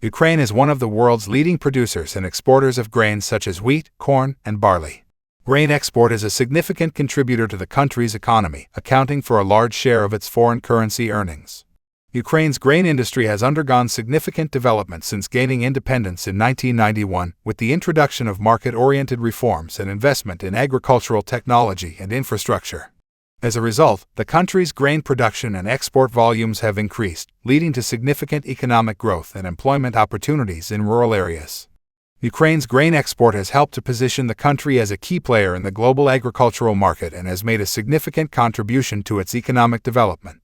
Ukraine is one of the world's leading producers and exporters of grains such as wheat, corn, and barley. Grain export is a significant contributor to the country's economy, accounting for a large share of its foreign currency earnings. Ukraine's grain industry has undergone significant development since gaining independence in 1991, with the introduction of market-oriented reforms and investment in agricultural technology and infrastructure. As a result, the country's grain production and export volumes have increased, leading to significant economic growth and employment opportunities in rural areas. Ukraine's grain export has helped to position the country as a key player in the global agricultural market and has made a significant contribution to its economic development.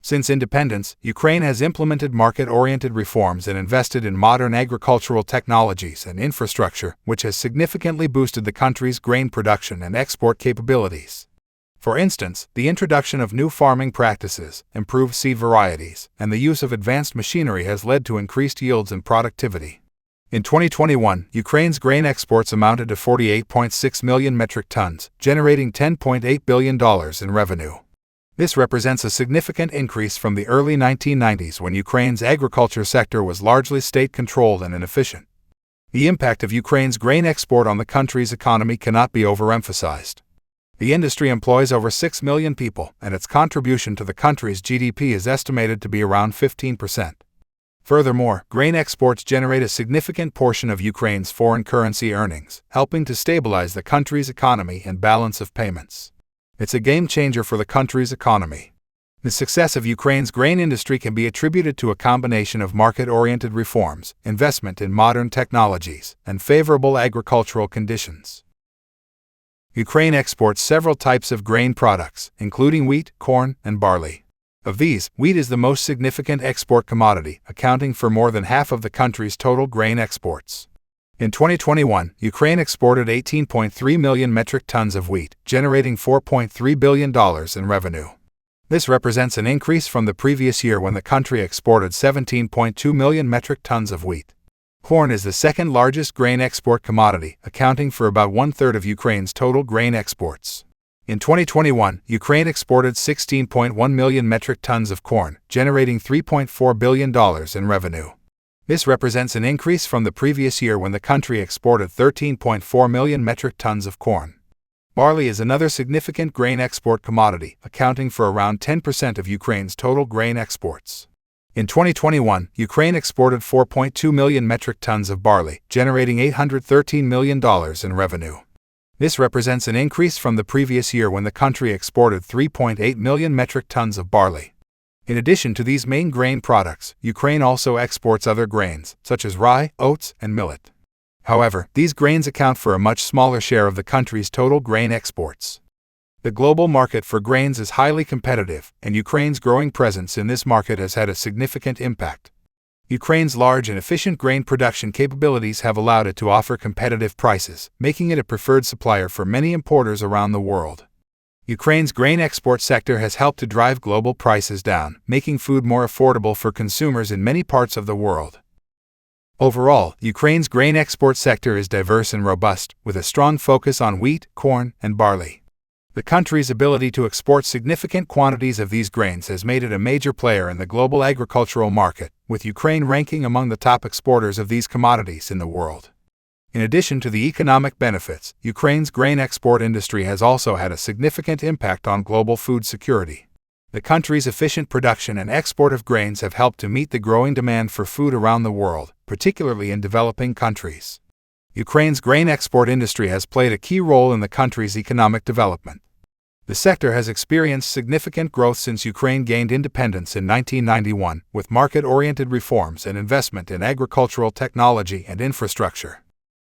Since independence, Ukraine has implemented market-oriented reforms and invested in modern agricultural technologies and infrastructure, which has significantly boosted the country's grain production and export capabilities. For instance, the introduction of new farming practices, improved seed varieties, and the use of advanced machinery has led to increased yields and productivity. In 2021, Ukraine's grain exports amounted to 48.6 million metric tons, generating $10.8 billion in revenue. This represents a significant increase from the early 1990s when Ukraine's agriculture sector was largely state-controlled and inefficient. The impact of Ukraine's grain export on the country's economy cannot be overemphasized. The industry employs over 6 million people, and its contribution to the country's GDP is estimated to be around 15%. Furthermore, grain exports generate a significant portion of Ukraine's foreign currency earnings, helping to stabilize the country's economy and balance of payments. It's a game-changer for the country's economy. The success of Ukraine's grain industry can be attributed to a combination of market-oriented reforms, investment in modern technologies, and favorable agricultural conditions. Ukraine exports several types of grain products, including wheat, corn, and barley. Of these, wheat is the most significant export commodity, accounting for more than half of the country's total grain exports. In 2021, Ukraine exported 18.3 million metric tons of wheat, generating $4.3 billion in revenue. This represents an increase from the previous year when the country exported 17.2 million metric tons of wheat. Corn is the second largest grain export commodity, accounting for about one-third of Ukraine's total grain exports. In 2021, Ukraine exported 16.1 million metric tons of corn, generating $3.4 billion in revenue. This represents an increase from the previous year when the country exported 13.4 million metric tons of corn. Barley is another significant grain export commodity, accounting for around 10% of Ukraine's total grain exports. In 2021, Ukraine exported 4.2 million metric tons of barley, generating $813 million in revenue. This represents an increase from the previous year when the country exported 3.8 million metric tons of barley. In addition to these main grain products, Ukraine also exports other grains, such as rye, oats, and millet. However, these grains account for a much smaller share of the country's total grain exports. The global market for grains is highly competitive, and Ukraine's growing presence in this market has had a significant impact. Ukraine's large and efficient grain production capabilities have allowed it to offer competitive prices, making it a preferred supplier for many importers around the world. Ukraine's grain export sector has helped to drive global prices down, making food more affordable for consumers in many parts of the world. Overall, Ukraine's grain export sector is diverse and robust, with a strong focus on wheat, corn, and barley. The country's ability to export significant quantities of these grains has made it a major player in the global agricultural market, with Ukraine ranking among the top exporters of these commodities in the world. In addition to the economic benefits, Ukraine's grain export industry has also had a significant impact on global food security. The country's efficient production and export of grains have helped to meet the growing demand for food around the world, particularly in developing countries. Ukraine's grain export industry has played a key role in the country's economic development. The sector has experienced significant growth since Ukraine gained independence in 1991, with market-oriented reforms and investment in agricultural technology and infrastructure.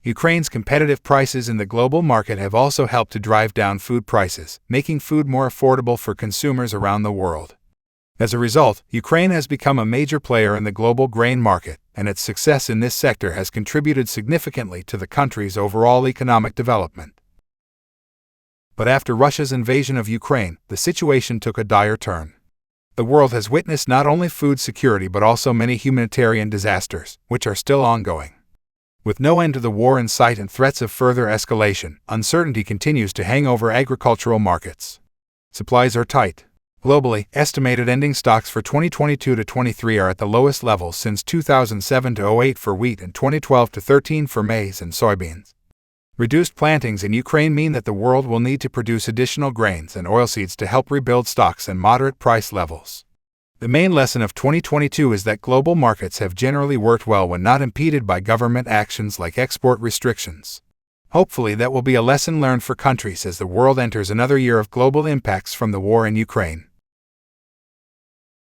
Ukraine's competitive prices in the global market have also helped to drive down food prices, making food more affordable for consumers around the world. As a result, Ukraine has become a major player in the global grain market, and its success in this sector has contributed significantly to the country's overall economic development. But after Russia's invasion of Ukraine, the situation took a dire turn. The world has witnessed not only food security but also many humanitarian disasters, which are still ongoing. With no end to the war in sight and threats of further escalation, uncertainty continues to hang over agricultural markets. Supplies are tight. Globally, estimated ending stocks for 2022 to 23 are at the lowest levels since 2007 to 08 for wheat and 2012 to 13 for maize and soybeans. Reduced plantings in Ukraine mean that the world will need to produce additional grains and oilseeds to help rebuild stocks and moderate price levels. The main lesson of 2022 is that global markets have generally worked well when not impeded by government actions like export restrictions. Hopefully that will be a lesson learned for countries as the world enters another year of global impacts from the war in Ukraine.